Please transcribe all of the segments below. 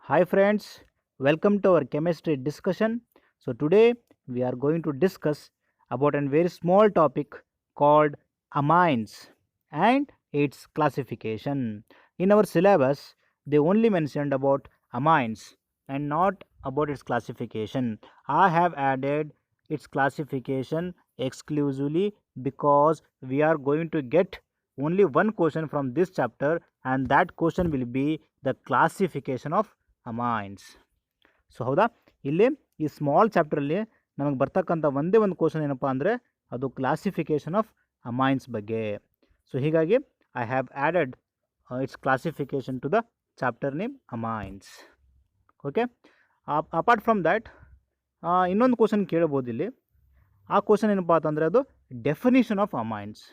Hi friends, welcome to our chemistry discussion. So today we are going to discuss about a very small topic called amines and its classification. In our syllabus, they only mentioned about amines and not about its classification. I have added its classification exclusively because we are going to get only one question from this chapter, and that question will be the classification of amines. So ಹೌದಾ, ಇಲ್ಲಿ ಈ small ಚಾಪ್ಟ್ರಲ್ಲಿ ನಮಗೆ ಬರ್ತಕ್ಕಂಥ ಒಂದೇ ಒಂದು question ಏನಪ್ಪ ಅಂದರೆ ಅದು ಕ್ಲಾಸಿಫಿಕೇಷನ್ ಆಫ್ ಅಮೈನ್ಸ್ ಬಗ್ಗೆ. ಸೊ ಹೀಗಾಗಿ I have added its classification to the chapter name amines. Okay, apart from that ಇನ್ನೊಂದು ಕ್ವಶನ್ ಕೇಳ್ಬೋದು ಇಲ್ಲಿ. ಆ ಕ್ವಶನ್ ಏನಪ್ಪ ಅಂತಂದರೆ ಅದು definition of amines.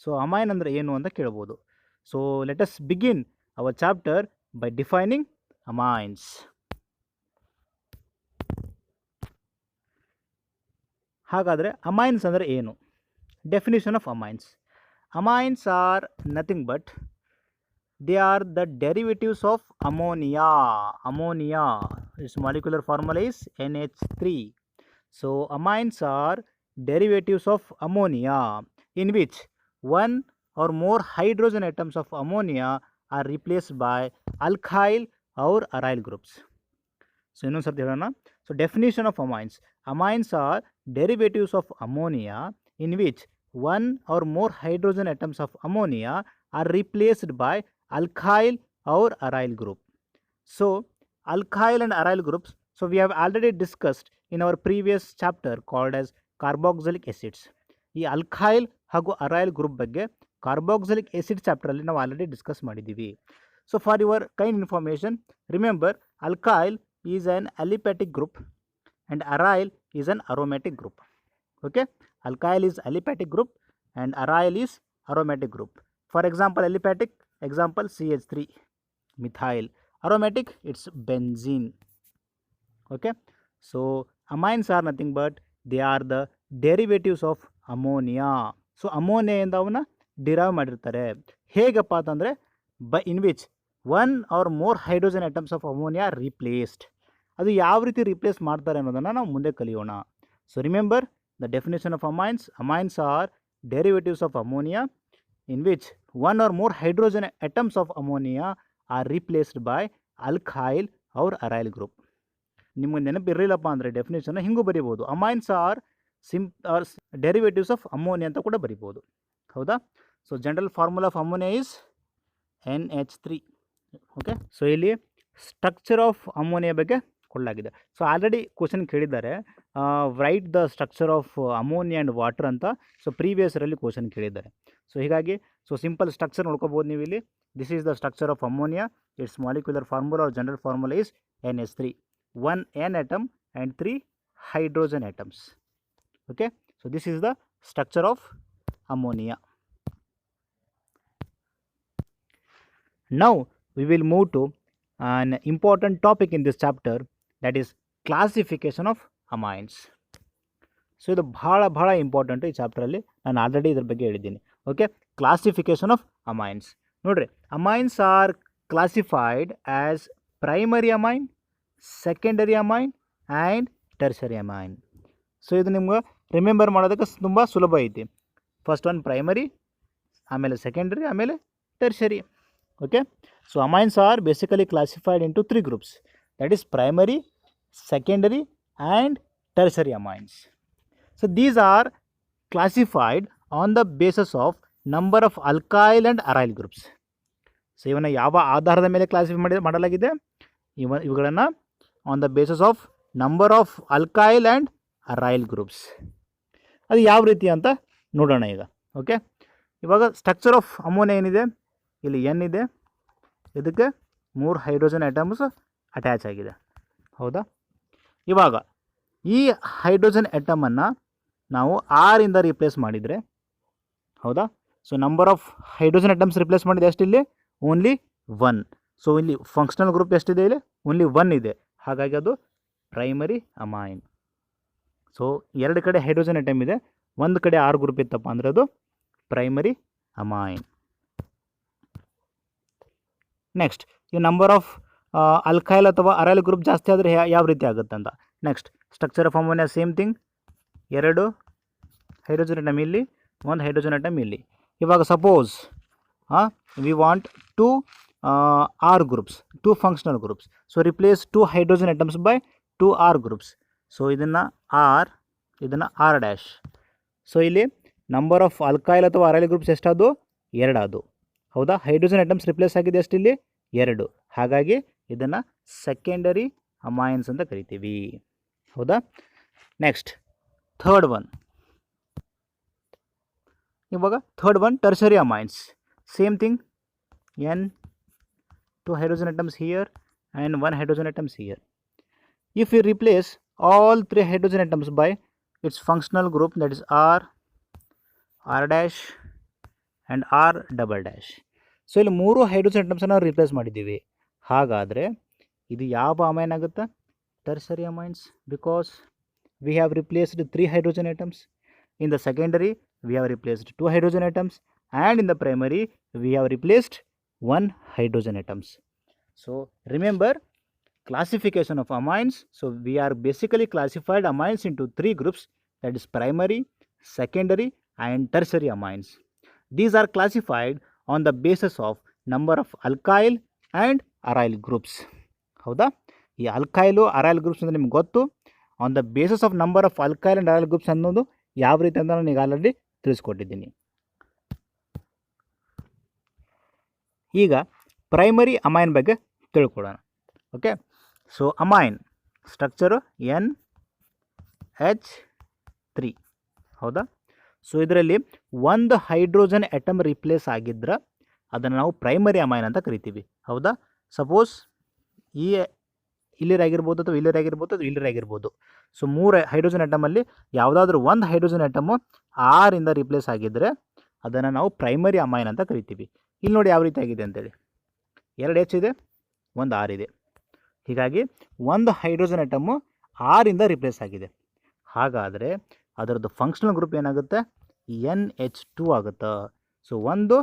So amine ಅಂದರೆ ಏನು ಅಂತ ಕೇಳ್ಬೋದು. So let us begin our chapter by defining amines. ಹಾಗಾದರೆ ಅಮೈನ್ಸ್ ಅಂದರೆ ಏನು? Definition of amines. Amines are nothing but they are the derivatives of ammonia. Ammonia its molecular formula is NH3. So amines are derivatives of ammonia in which one or more hydrogen atoms of ammonia are replaced by alkyl or aryl groups. So ಇನ್ನೊಂದು ಸರ್ತಿ ಹೇಳೋಣ. So definition of amines. Amines are derivatives of ammonia in which one or more hydrogen atoms of ammonia are replaced by alkyl or aryl group. So alkyl and aryl groups, so we have already discussed in our previous chapter called as carboxylic acids. ಈ alkyl ಹಾಗೂ aryl group ಬಗ್ಗೆ carboxylic acid ಚಾಪ್ಟರಲ್ಲಿ ನಾವು already discuss ಮಾಡಿದ್ದೀವಿ. So for your kind information, remember alkyl is an aliphatic group and aryl is an aromatic group. Okay, alkyl is aliphatic group and aryl is aromatic group. For example aliphatic example CH3 methyl, aromatic it's benzene. Okay, so amines are nothing but they are the derivatives of ammonia. So ಅಮೋನಿಯಿಂದ ಅವನ್ನ derive ಮಾಡಿರ್ತಾರೆ. ಹೇಗಪ್ಪ ಅಂತಂದರೆ in which one or more hydrogen atoms of ammonia replaced. ಅದು ಯಾವ ರೀತಿ replace ಮಾಡ್ತಾರೆ ಅನ್ನೋದನ್ನು ನಾವು ಮುಂದೆ ಕಲಿಯೋಣ. So remember the definition of amines. Amines are derivatives of ammonia in which one or more hydrogen atoms of ammonia are replaced by alkyl or aryl group. ನಿಮಗೆ ನೆನಪಿರಲಿಲ್ಲಪ್ಪ ಅಂದರೆ ಡೆಫಿನೇಷನ್ ಹಿಂಗೂ ಬರಿಬೋದು. Amines are derivatives of ammonia ಅಂತ ಕೂಡ ಬರಿಬೋದು. ಹೌದಾ? So general formula of ammonia is NH3. Okay, so ಇಲ್ಲಿ ಸ್ಟ್ರಕ್ಚರ್ ಆಫ್ ಅಮೋನಿಯಾ ಬಗ್ಗೆ ಕೊಡಲಾಗಿದೆ. ಸೊ ಆಲ್ರೆಡಿ ಕ್ವಶನ್ ಕೇಳಿದ್ದಾರೆ, right the structure of ammonia and water ಅಂತ. ಸೊ ಪ್ರೀವಿಯಸ್ರಲ್ಲಿ ಕ್ವಶನ್ ಕೇಳಿದ್ದಾರೆ. ಸೊ ಹೀಗಾಗಿ ಸೊ ಸಿಂಪಲ್ ಸ್ಟ್ರಕ್ಚರ್ ನೋಡ್ಕೋಬೋದು ನೀವು ಇಲ್ಲಿ. This is the structure of ammonia. Its molecular formula or general formula is NH3. 1 N atom and 3 hydrogen atoms. Okay, so this is the structure of ammonia. Now we will move to an important topic in this chapter, that is classification of amines. So ಇದು ಬಹಳ important ಈ ಚಾಪ್ಟ್ರಲ್ಲಿ. ನಾನು already ಇದ್ರ ಬಗ್ಗೆ ಹೇಳಿದ್ದೀನಿ. Okay, classification of amines. ನೋಡಿರಿ, amines are classified as primary amine, secondary amine and tertiary amine. So ಇದು ನಿಮ್ಗೆ ರಿಮೆಂಬರ್ ಮಾಡೋದಕ್ಕೆ ತುಂಬ ಸುಲಭ ಐತಿ. ಫಸ್ಟ್ ಒನ್ ಪ್ರೈಮರಿ, ಆಮೇಲೆ ಸೆಕೆಂಡರಿ, ಆಮೇಲೆ tertiary. Okay, so amines are basically classified into 3 groups, that is primary, secondary and tertiary amines. So these are classified on the bases of number of alkyl and aryl groups. So ಇವನ್ನ ಯಾವ ಆಧಾರದ ಮೇಲೆ classify ಮಾಡಲಾಗಿದೆ? ಇವುಗಳನ್ನು on the bases of number of alkyl and aryl groups. ಅದು ಯಾವ ರೀತಿ ಅಂತ ನೋಡೋಣ ಈಗ. ಓಕೆ, ಇವಾಗ ಸ್ಟ್ರಕ್ಚರ್ ಆಫ್ ಅಮೋನಿಯಾ ಏನಿದೆ, ಇಲ್ಲಿ N ಇದೆ, ಇದಕ್ಕೆ 3 ಹೈಡ್ರೋಜನ್ ಐಟಮ್ಸ್ ಅಟ್ಯಾಚ್ ಆಗಿದೆ. ಹೌದಾ? ಇವಾಗ ಈ ಹೈಡ್ರೋಜನ್ ಐಟಮನ್ನು ನಾವು R ಇಂದ ರಿಪ್ಲೇಸ್ ಮಾಡಿದರೆ, ಹೌದಾ? So number of hydrogen atoms replace ಮಾಡಿದೆ ಎಷ್ಟಿಲ್ಲಿ? ಓನ್ಲಿ 1. ಸೊ ಇಲ್ಲಿ ಫಂಕ್ಷನಲ್ ಗ್ರೂಪ್ ಎಷ್ಟಿದೆ? ಇಲ್ಲಿ ಓನ್ಲಿ 1 ಇದೆ. ಹಾಗಾಗಿ ಅದು ಪ್ರೈಮರಿ ಅಮೈನ್. ಸೊ 2 ಕಡೆ ಹೈಡ್ರೋಜನ್ ಐಟಮ್ ಇದೆ, ಒಂದು ಕಡೆ R ಗ್ರೂಪ್ ಇತ್ತಪ್ಪ ಅಂದರೆ ಅದು ಪ್ರೈಮರಿ ಅಮೈನ್. ನೆಕ್ಸ್ಟ್, ಈ ನಂಬರ್ ಆಫ್ ಅಲ್ಕೈಲ್ ಅಥವಾ ಅರೈಲ್ ಗ್ರೂಪ್ ಜಾಸ್ತಿ ಆದರೆ ಯಾವ ರೀತಿ ಆಗುತ್ತೆ ಅಂತ. Next structure of ammonia same thing, 2 hydrogen atom ಇಲ್ಲಿ, 1 ಹೈಡ್ರೋಜನ್ ಅಟಮ್ ಇಲ್ಲಿ. ಇವಾಗ suppose we want 2 R groups, 2 functional groups. So replace 2 hydrogen atoms by 2 R groups. So ಇದನ್ನು R, ಇದನ್ನು R ಡ್ಯಾಶ್. ಸೊ ಇಲ್ಲಿ ನಂಬರ್ ಆಫ್ ಅಲ್ಕೈಲ್ ಅಥವಾ ಅರೈಲ್ groups ಎಷ್ಟಾದವು? 2 ಆದವು. ಹೌದಾ? Hydrogen atoms replace ಆಗಿದೆ ಅಷ್ಟಿಲ್ಲಿ 2. ಹಾಗಾಗಿ ಇದನ್ನು ಸೆಕೆಂಡರಿ ಅಮೈನ್ಸ್ ಅಂತ ಕರಿತೀವಿ. ಹೌದಾ? Next third one. ಇವಾಗ third one tertiary amines. Same thing, N 2 hydrogen atoms here and 1 hydrogen atoms here. If we replace all 3 hydrogen atoms by its functional group, that is R, R dash and R double dash. So ಇಲ್ಲಿ 3 hydrogen ಅಟಮ್ಸನ್ನು replace ಮಾಡಿದ್ದೀವಿ. ಹಾಗಾದರೆ ಇದು ಯಾವ amine ಆಗುತ್ತೆ? Tertiary amines, because we have replaced 3 hydrogen atoms. In the secondary we have replaced 2 hydrogen atoms, and in the primary we have replaced 1 hydrogen atoms. So remember classification of amines. So we are basically classified amines into 3 groups, that is primary, secondary and tertiary amines. These are classified on the basis of number of alkyl and aryl groups. ಹೌದಾ? ಈ ಅಲ್ಕೈಲು ಅರೈಲ್ groups ಅಂದರೆ ನಿಮ್ಗೆ ಗೊತ್ತು. On the basis of number of alkyl and aryl groups ಅನ್ನೋದು ಯಾವ ರೀತಿ ಅಂತ ನಾನು ಈಗ ಆಲ್ರೆಡಿ ತಿಳಿಸ್ಕೊಟ್ಟಿದ್ದೀನಿ. ಈಗ ಪ್ರೈಮರಿ ಅಮೈನ್ ಬಗ್ಗೆ ತಿಳ್ಕೊಳ್ಳೋಣ. Okay, so amine structure NH3. ಹೌದಾ? ಸೊ ಇದರಲ್ಲಿ 1 ಹೈಡ್ರೋಜನ್ ಅಟಮ್ ರಿಪ್ಲೇಸ್ ಆಗಿದ್ರೆ ಅದನ್ನು ನಾವು ಪ್ರೈಮರಿ ಅಮೈನ್ ಅಂತ ಕರಿತೀವಿ. ಹೌದಾ? ಸಪೋಸ್ ಇಲ್ಲಿರಾಗಿರ್ಬೋದು ಅಥವಾ ಇಲ್ಲಿರಾಗಿರ್ಬೋದು ಅಥವಾ ಇಲ್ಲಿರಾಗಿರ್ಬೋದು. ಸೊ 3 ಹೈಡ್ರೋಜನ್ ಅಟಮಲ್ಲಿ ಯಾವುದಾದ್ರೂ 1 ಹೈಡ್ರೋಜನ್ ಅಟಮು R ಇಂದ ರಿಪ್ಲೇಸ್ ಆಗಿದ್ದರೆ ಅದನ್ನು ನಾವು ಪ್ರೈಮರಿ ಅಮೈನ್ ಅಂತ ಕರಿತೀವಿ. ಇಲ್ಲಿ ನೋಡಿ ಯಾವ ರೀತಿ ಆಗಿದೆ ಅಂತೇಳಿ, 2 H ಇದೆ, 1 R ಇದೆ. ಹೀಗಾಗಿ 1 ಹೈಡ್ರೋಜನ್ ಅಟಮು R ಇಂದ ರಿಪ್ಲೇಸ್ ಆಗಿದೆ. ಹಾಗಾದರೆ ಅದರದ್ದು ಫಂಕ್ಷನಲ್ ಗ್ರೂಪ್ ಏನಾಗುತ್ತೆ? NH2 ಆಗುತ್ತೆ. So 1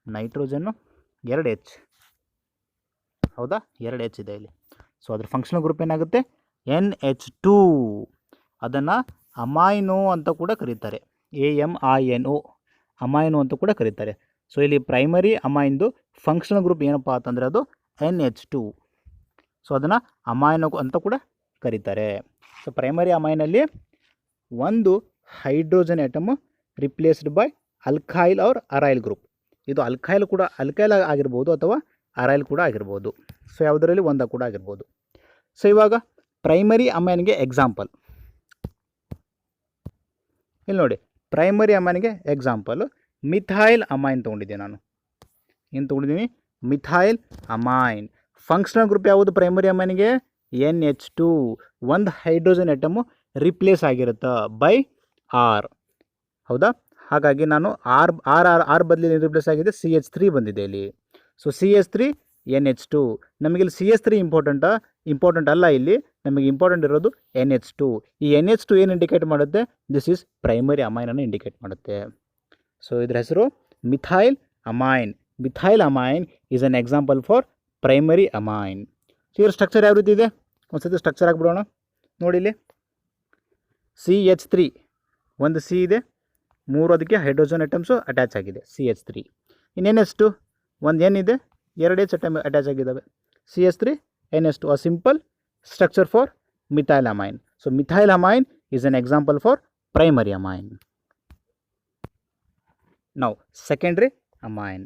nitrogen, 2 H. ಹೌದಾ? 2 H ಇದೆ ಇಲ್ಲಿ. ಸೊ ಅದ್ರ ಫಂಕ್ಷನಲ್ ಗ್ರೂಪ್ ಏನಾಗುತ್ತೆ? NH2. ಅದನ್ನು ಅಮೈನೋ ಅಂತ ಕೂಡ ಕರೀತಾರೆ, AMINO, ಅಮೈನೋ ಅಂತ ಕೂಡ ಕರೀತಾರೆ. ಸೊ ಇಲ್ಲಿ ಪ್ರೈಮರಿ ಅಮೈನ್ದು ಫಂಕ್ಷನಲ್ ಗ್ರೂಪ್ ಏನಪ್ಪ ಅಂತಂದರೆ ಅದು NH2. ಸೊ ಅದನ್ನು ಅಮೈನೋ ಅಂತ ಕೂಡ ಕರೀತಾರೆ. ಸೊ ಪ್ರೈಮರಿ ಅಮೈನಲ್ಲಿ 1 hydrogen atom replaced by alkyl or aryl group. ಇದು ಅಲ್ಕೈಲ್ ಆಗಿರ್ಬೋದು ಅಥವಾ ಅರೈಲ್ ಕೂಡ ಆಗಿರ್ಬೋದು. ಸೊ ಯಾವುದರಲ್ಲಿ ಒಂದ ಕೂಡ ಆಗಿರ್ಬೋದು. ಸೊ ಇವಾಗ ಪ್ರೈಮರಿ ಅಮೈನ್ಗೆ ಎಕ್ಸಾಂಪಲ್ ಇಲ್ಲಿ ನೋಡಿ. ಪ್ರೈಮರಿ ಅಮೈನ್ಗೆ ಎಕ್ಸಾಂಪಲು ಮಿಥೈಲ್ ಅಮೈನ್ ತೊಗೊಂಡಿದ್ದೀನಿ ನಾನು. ಏನು ತೊಗೊಂಡಿದ್ದೀನಿ? Methyl amine. ಫಂಕ್ಷನಲ್ ಗ್ರೂಪ್ ಯಾವುದು ಪ್ರೈಮರಿ ಅಮೈನ್ಗೆ? NH2. 1 ಹೈಡ್ರೋಜನ್ ಆಟಮು ರಿಪ್ಲೇಸ್ ಆಗಿರುತ್ತೆ ಬೈ R. ಹೌದಾ? ಹಾಗಾಗಿ ನಾನು ಆರ್ ಬದಲಿ ರಿಪ್ಲೇಸ್ ಆಗಿದೆ, CH3 ಬಂದಿದೆ ಇಲ್ಲಿ. So CH3 NH2. ನಮಗಿಲ್ಲಿ CH3 ಇಂಪಾರ್ಟೆಂಟ್ ಅಲ್ಲ. ಇಲ್ಲಿ ನಮಗೆ ಇಂಪಾರ್ಟೆಂಟ್ ಇರೋದು NH2. ಈ NH2 ಏನು ಇಂಡಿಕೇಟ್ ಮಾಡುತ್ತೆ? ದಿಸ್ ಈಸ್ ಪ್ರೈಮರಿ ಅಮೈನನ್ನು ಇಂಡಿಕೇಟ್ ಮಾಡುತ್ತೆ. ಸೊ ಇದ್ರ ಹೆಸರು methyl amine. Methyl amine is an example for primary amine. So ಇದ್ರ ಸ್ಟ್ರಕ್ಚರ್ ಯಾವ ರೀತಿ ಇದೆ? ಒಂದು ಸತಿ ಸ್ಟ್ರಕ್ಚರ್ ಆಗಿಬಿಡೋಣ. ನೋಡಿ ಇಲ್ಲಿ CH3, 1 C ಇದೆ, 3 ಅದಕ್ಕೆ ಹೈಡ್ರೋಜನ್ ಐಟಮ್ಸು ಅಟ್ಯಾಚ್ ಆಗಿದೆ, CH3. ಇನ್ನು NH2, 1 N ಇದೆ, 2 H ಅಟಮ್ ಅಟ್ಯಾಚ್ ಆಗಿದ್ದಾವೆ, CH3 NH2. A simple structure for methyl amine. So methyl amine is an example for primary amine. ನಾವು ಸೆಕೆಂಡ್ರಿ ಅಮೈನ್.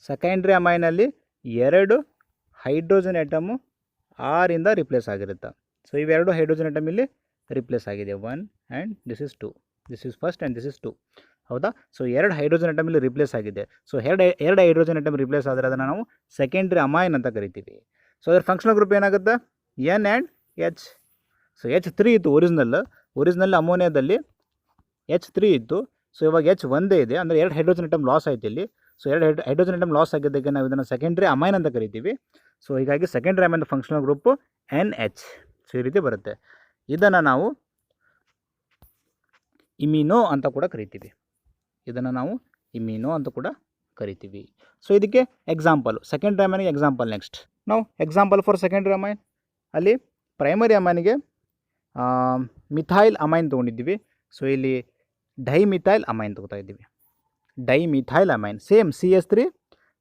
ಸೆಕೆಂಡ್ರಿ ಅಮೈನಲ್ಲಿ 2 hydrogen atom R ಇಂದ replace ಆಗಿರುತ್ತೆ. So ಇವೆರಡು hydrogen atom ಇಲ್ಲಿ replace ಆಗಿದೆ, 1 and this is 2. This is first and this is 2. ಹೌದಾ? So 2 hydrogen atom ಇಲ್ಲಿ replace ಆಗಿದೆ. ಸೊ 2 ಹೈಡ್ರೋಜನ್ ಐಟಮ್ ರಿಪ್ಲೇಸ್ ಆದರೆ ಅದನ್ನು ನಾವು ಸೆಕೆಂಡ್ರಿ ಅಮೈನ್ ಅಂತ ಕರಿತೀವಿ. ಸೊ ಅದರ ಫಂಕ್ಷನಲ್ ಗ್ರೂಪ್ ಏನಾಗುತ್ತೆ? N and H. So H3 ಇತ್ತು ಒರಿಜಿನಲ್ ಅಮೋನಿಯಾದಲ್ಲಿ H3 ಇತ್ತು. ಸೊ ಇವಾಗ H ಒಂದೇ ಇದೆ, ಅಂದರೆ 2 ಹೈಡ್ರೋಜನ್ ಐಟಮ್ ಲಾಸ್ ಆಯ್ತು ಇಲ್ಲಿ. ಸೊ 2 ಹೈಡ್ರೋಜನ್ ಐಟಮ್ ಲಾಸ್ ಆಗಿದ್ದಕ್ಕೆ ನಾವು ಇದನ್ನು ಸೆಕೆಂಡ್ರಿ ಅಮೈನ್ ಅಂತ ಕರಿತೀವಿ. ಸೊ ಹೀಗಾಗಿ secondary amine functional group NH. So ಈ ರೀತಿ ಬರುತ್ತೆ. ಇದನ್ನು ನಾವು ಇಮಿನೋ ಅಂತ ಕೂಡ ಕರಿತೀವಿ. ಸೊ ಇದಕ್ಕೆ ಎಕ್ಸಾಂಪಲು ಸೆಕೆಂಡ್ರಿ ಅಮೈನ್ಗೆ ಎಕ್ಸಾಂಪಲ್. ನೆಕ್ಸ್ಟ್ ನಾವು ಎಕ್ಸಾಂಪಲ್ ಫಾರ್ ಸೆಕೆಂಡ್ರಿ ಅಮೈನ್, ಅಲ್ಲಿ ಪ್ರೈಮರಿ ಅಮೈನ್ಗೆ ಮಿಥೈಲ್ ಅಮೈನ್ ತೊಗೊಂಡಿದ್ದೀವಿ. ಸೊ ಇಲ್ಲಿ ಡೈಮಿಥೈಲ್ ಅಮೈನ್ ತೊಗೋತಾ ಇದ್ದೀವಿ. ಡೈಮಿಥೈಲ್ ಅಮೈನ್ ಸೇಮ್ CH3,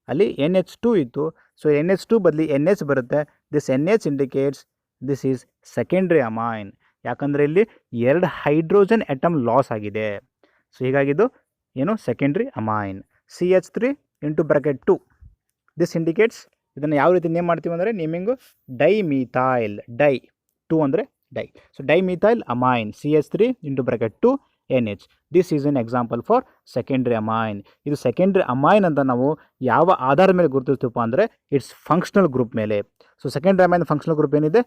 ಅಲ್ಲಿ NH2 ಇತ್ತು. ಸೊ NH2 ಬದಲಿ NH ಬರುತ್ತೆ. This NH indicates this is secondary amine. ಯಾಕಂದರೆ ಇಲ್ಲಿ 2 ಹೈಡ್ರೋಜನ್ ಆಟಮ್ ಲಾಸ್ ಆಗಿದೆ. ಸೊ ಹೀಗಾಗಿದ್ದು ಏನು secondary amine. CH3 into bracket 2 this indicates, ಇದನ್ನು ಯಾವ ರೀತಿ ನೇಮ್ ಮಾಡ್ತೀವಿ ಅಂದರೆ ನೇಮಿಂಗು ಡೈಮಿಥೈಲ್, ಡೈ 2 ಅಂದರೆ di. So dimethyl amine CH3 into bracket 2 NH. This is an example for secondary amine. ಇದು ಸೆಕೆಂಡ್ರಿ ಅಮೈನ್ ಅಂತ ನಾವು ಯಾವ ಆಧಾರದ ಮೇಲೆ ಗುರುತಿಸ್ತೀವಪ್ಪ ಅಂದರೆ ಇಟ್ಸ್ ಫಂಕ್ಷನಲ್ ಗ್ರೂಪ್ ಮೇಲೆ. So secondary amine functional group ಏನಿದೆ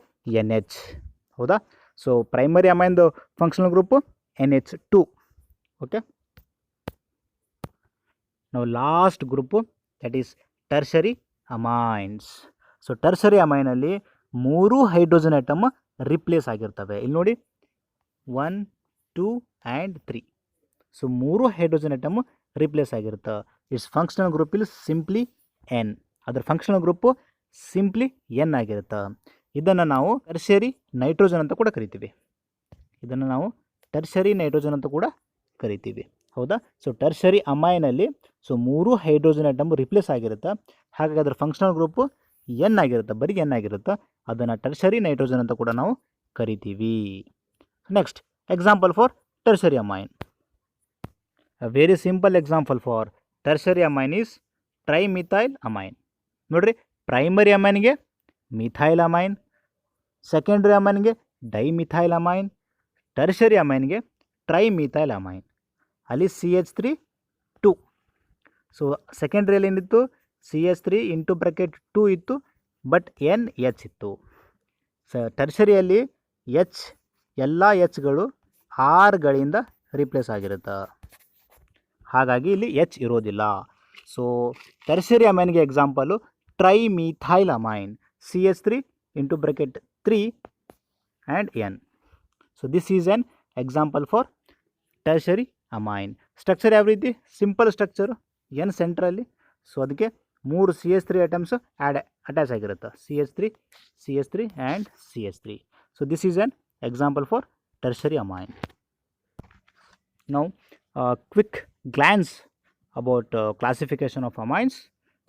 NH, ಹೌದಾ. ಸೊ ಪ್ರೈಮರಿ ಅಮೈನ್ದು ಫಂಕ್ಷನಲ್ ಗ್ರೂಪು NH2. ಓಕೆ, ನಾವು last group that is tertiary amines. So tertiary ಅಮೈನಲ್ಲಿ 3 ಹೈಡ್ರೋಜನ್ ಆಟಮ್ ರಿಪ್ಲೇಸ್ ಆಗಿರ್ತವೆ. ಇಲ್ಲಿ ನೋಡಿ 1, 2 and 3. So 3 hydrogen atom replace ಆಗಿರುತ್ತೆ. ಇಟ್ಸ್ ಫಂಕ್ಷನಲ್ ಗ್ರೂಪ್ ಇಲ್ಲಿ ಸಿಂಪ್ಲಿ N, ಅದರ ಫಂಕ್ಷನಲ್ ಗ್ರೂಪು ಸಿಂಪ್ಲಿ N ಆಗಿರುತ್ತೆ. ಇದನ್ನು ನಾವು ಟರ್ಷರಿ ನೈಟ್ರೋಜನ್ ಅಂತ ಕೂಡ ಕರಿತೀವಿ. ಇದನ್ನು ನಾವು ಟರ್ಷರಿ ನೈಟ್ರೋಜನ್ ಅಂತ ಕೂಡ ಕರಿತೀವಿ, ಹೌದಾ. ಸೊ ಟರ್ಷರಿ ಅಮೈನಲ್ಲಿ ಸೊ 3 ಹೈಡ್ರೋಜನ್ ಆಟಮ್ ರಿಪ್ಲೇಸ್ ಆಗಿರುತ್ತೆ. ಹಾಗಾಗಿ ಅದರ ಫಂಕ್ಷನಲ್ ಗ್ರೂಪು N ಆಗಿರುತ್ತೆ, ಬರೀ N ಆಗಿರುತ್ತೆ. ಅದನ್ನು ಟರ್ಷರಿ ನೈಟ್ರೋಜನ್ ಅಂತ ಕೂಡ ನಾವು ಕರಿತೀವಿ. Next example for tertiary amine. A very simple example for tertiary amine is trimethyl amine. ನೋಡ್ರಿ, ಪ್ರೈಮರಿ ಅಮೈನ್ಗೆ ಮಿಥೈಲ್ ಅಮೈನ್, ಸೆಕೆಂಡ್ರಿ ಅಮೈನ್ಗೆ ಡೈಮಿಥೈಲ್ ಅಮೈನ್, ಟರ್ಷರಿ ಅಮೈನ್ಗೆ ಟ್ರೈಮಿಥೈಲ್ ಅಮೈನ್. ಅಲ್ಲಿ CH3 2. ಸೊ ಸೆಕೆಂಡ್ರಿಯಲ್ಲಿ ಏನಿತ್ತು CH3 ಇಂಟು ಬ್ರಾಕೆಟ್ 2 ಇತ್ತು, ಬಟ್ NH ಇತ್ತು. ಟರ್ಷರಿಯಲ್ಲಿ H ಎಲ್ಲ Hಗಳು Rಗಳಿಂದ replace ಆಗಿರುತ್ತೆ. ಹಾಗಾಗಿ ಇಲ್ಲಿ H ಇರೋದಿಲ್ಲ. ಸೊ ಟರ್ಷರಿ ಅಮೈನ್ಗೆ example trimethyl amine, CH3 into bracket 3 and N. So this is an example for tertiary amine. Structure ಯಾವ ರೀತಿ, ಸಿಂಪಲ್ ಸ್ಟ್ರಕ್ಚರು, N ಸೆಂಟ್ರಲ್ಲಿ. ಸೊ ಅದಕ್ಕೆ 3 CH3 ಐಟಮ್ಸ್ ಅಟ್ಯಾಚ್ ಆಗಿರುತ್ತೆ, CH3 and CH3. So this is an example for tertiary amine. Now quick glance about classification of amines.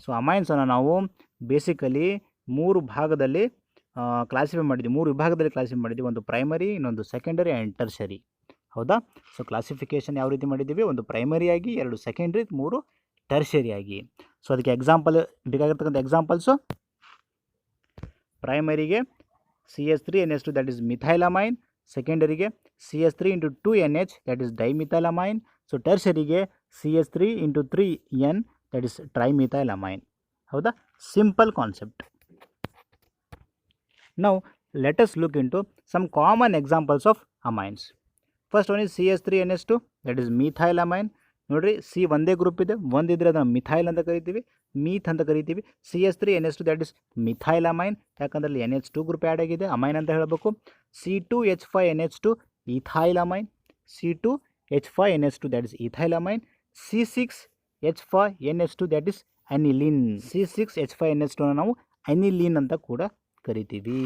So ಅಮೈನ್ಸನ್ನು ನಾವು basically 3 ಭಾಗದಲ್ಲಿ classify ಮಾಡಿದ್ವಿ, 3 ವಿಭಾಗದಲ್ಲಿ ಕ್ಲಾಸಿಫೈ ಮಾಡಿದ್ವಿ. ಒಂದು ಪ್ರೈಮರಿ, ಇನ್ನೊಂದು ಸೆಕೆಂಡರಿ ಆ್ಯಂಡ್ ಟರ್ಷರಿ, ಹೌದಾ. ಸೊ ಕ್ಲಾಸಿಫಿಕೇಷನ್ ಯಾವ ರೀತಿ ಮಾಡಿದ್ದೀವಿ, ಒಂದು ಪ್ರೈಮರಿಯಾಗಿ, 2 ಸೆಕೆಂಡ್ರಿ, 3 ಟರ್ಷರಿಯಾಗಿ. ಸೊ ಅದಕ್ಕೆ ಎಕ್ಸಾಂಪಲ್ ಬೇಕಾಗಿರ್ತಕ್ಕಂಥ ಎಕ್ಸಾಂಪಲ್ಸು, ಪ್ರೈಮರಿಗೆ CH3NH2 that is methyl amine, ಸೆಕೆಂಡರಿಗೆ CH3 into 2NH that is dimethyl amine. So ಟರ್ಷರಿಗೆ CH3 into 3N that is trimethyl amine, ಹೌದಾ. Simple concept. Now let us look into some common examples of amines. First one is CH3NH2 that is methyl amine. ನೋಡಿರಿ, C ಒಂದೇ group ಇದೆ, ಒಂದಿದ್ರೆ ಅದನ್ನು methyl ಅಂತ ಕರಿತೀವಿ, ಮೀಥ್ ಅಂತ ಕರಿತೀವಿ. CH3NH2 that is methyl amine, ಯಾಕಂದ್ರೆ ಅಲ್ಲಿ NH2 ಗ್ರೂಪ್ ಆ್ಯಡ್ ಆಗಿದೆ, ಅಮೈನ್ ಅಂತ ಹೇಳಬೇಕು. C2H5NH2 ethyl amine, C2H5NH2 that is ethyl amine. C6H5NH2 that is aniline. C6H5NH2 ನಾವು ಅನಿಲಿನ್ ಅಂತ ಕೂಡ ಕರಿತೀವಿ.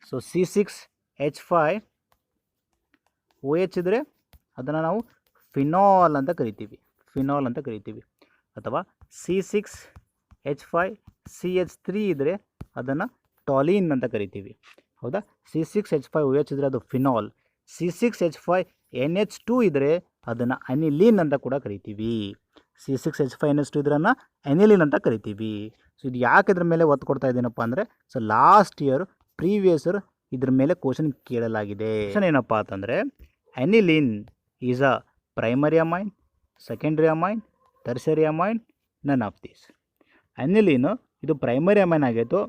ಸೊ C6H5OH ಇದ್ದರೆ ಅದನ್ನು ನಾವು ಫಿನಾಲ್ ಅಂತ ಕರಿತೀವಿ, ಅಥವಾ C6H5CH3 ಇದ್ದರೆ ಅದನ್ನು ಟಾಲಿನ್ ಅಂತ ಕರಿತೀವಿ, ಹೌದಾ. C6H5OH ಇದ್ದರೆ ಅದು ಫಿನಾಲ್. C6H5NH2 ಇದ್ದರೆ ಅದನ್ನು ಅನಿಲಿನ್ ಅಂತ ಕೂಡ ಕರಿತೀವಿ. C6H5NH2 ಇದ್ರನ್ನು ಅನಿಲಿನ್ ಅಂತ ಕರಿತೀವಿ. ಸೊ ಇದು ಯಾಕೆ ಇದ್ರ ಮೇಲೆ ಒತ್ತು ಕೊಡ್ತಾ ಇದ್ದೀನಪ್ಪ ಅಂದರೆ, so last year previous year ಇದ್ರ ಮೇಲೆ ಕ್ವಶನ್ ಕೇಳಲಾಗಿದೆ. ಕ್ವಶನ್ ಏನಪ್ಪ ಅಂತಂದರೆ, aniline is a primary amine, secondary amine, tertiary amine, none of these. Aniline ಇದು ಪ್ರೈಮರಿ ಅಮೈನ್ ಆಗಿತ್ತು,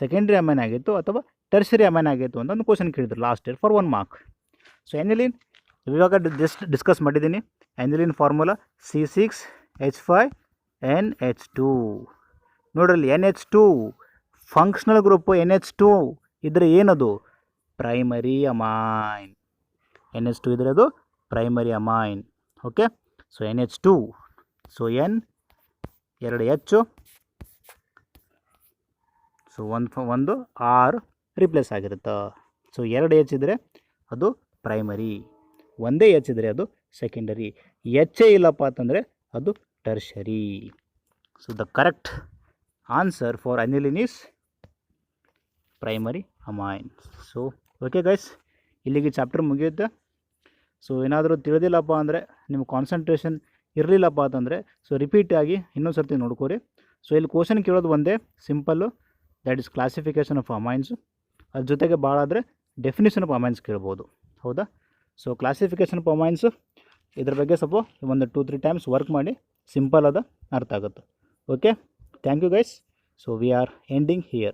ಸೆಕೆಂಡ್ರಿ ಅಮೈನ್ ಆಗಿತ್ತು, ಅಥವಾ ಟರ್ಷರಿ ಅಮೈನ್ ಆಗಿತ್ತು ಅಂತ ಒಂದು ಕ್ವಶನ್ ಕೇಳಿದ್ರು last year for 1 mark. So aniline ಇವಾಗ ಡಿಸ್ಕಸ್ ಮಾಡಿದ್ದೀನಿ. Aniline formula C6H5NH2. ನೋಡ್ರಲ್ಲಿ NH2 ಫಂಕ್ಷನಲ್ ಗ್ರೂಪು NH2 ಇದ್ರೆ ಏನದು, ಪ್ರೈಮರಿ ಅಮೈನ್. NH2 ಇದ್ರೆ ಅದು primary amine, okay. So NH2, so N 2 H, so ಒಂದು ಆರ್ ರಿಪ್ಲೇಸ್ ಆಗಿರುತ್ತೆ. ಸೊ 2 ಎಚ್ ಇದ್ದರೆ ಅದು ಪ್ರೈಮರಿ, ಒಂದೇ ಎಚ್ ಇದ್ದರೆ ಅದು ಸೆಕೆಂಡರಿ, ಎಚ್ಚೇ ಇಲ್ಲಪ್ಪ ಅಂತಂದರೆ ಅದು tertiary. So the correct answer for aniline is primary amine. So okay guys, ಇಲ್ಲಿಗೆ ಚಾಪ್ಟರ್ ಮುಗಿಯುತ್ತೆ. ಸೊ ಏನಾದರೂ ತಿಳಿದಿಲ್ಲಪ್ಪ ಅಂದರೆ ನಿಮ್ಮ ಕಾನ್ಸಂಟ್ರೇಷನ್ ಇರಲಿಲ್ಲಪ್ಪ ಅಂತಂದರೆ ಸೊ ರಿಪೀಟ್ ಆಗಿ ಇನ್ನೊಂದು ಸರ್ತಿ ನೋಡ್ಕೋರಿ. ಸೊ ಇಲ್ಲಿ ಕ್ವಶನ್ ಕೇಳೋದು ಒಂದೇ simple, that is classification of amines. ಅದ್ರ ಜೊತೆಗೆ ಭಾಳ ಆದರೆ ಡೆಫಿನಿಷನ್ ಆಫ್ ಅಮೈನ್ಸ್ ಕೇಳ್ಬೋದು, ಹೌದಾ. ಸೊ ಕ್ಲಾಸಿಫಿಕೇಷನ್ ಆಫ್ ಅಮೈನ್ಸು ಇದ್ರ ಬಗ್ಗೆ ಸ್ವಲ್ಪ ಒಂದು 2-3 ಟೈಮ್ಸ್ ವರ್ಕ್ ಮಾಡಿ, ಸಿಂಪಲ್ ಅದ, ಅರ್ಥ ಆಗುತ್ತೆ. Okay, thank you guys. So we are ending here.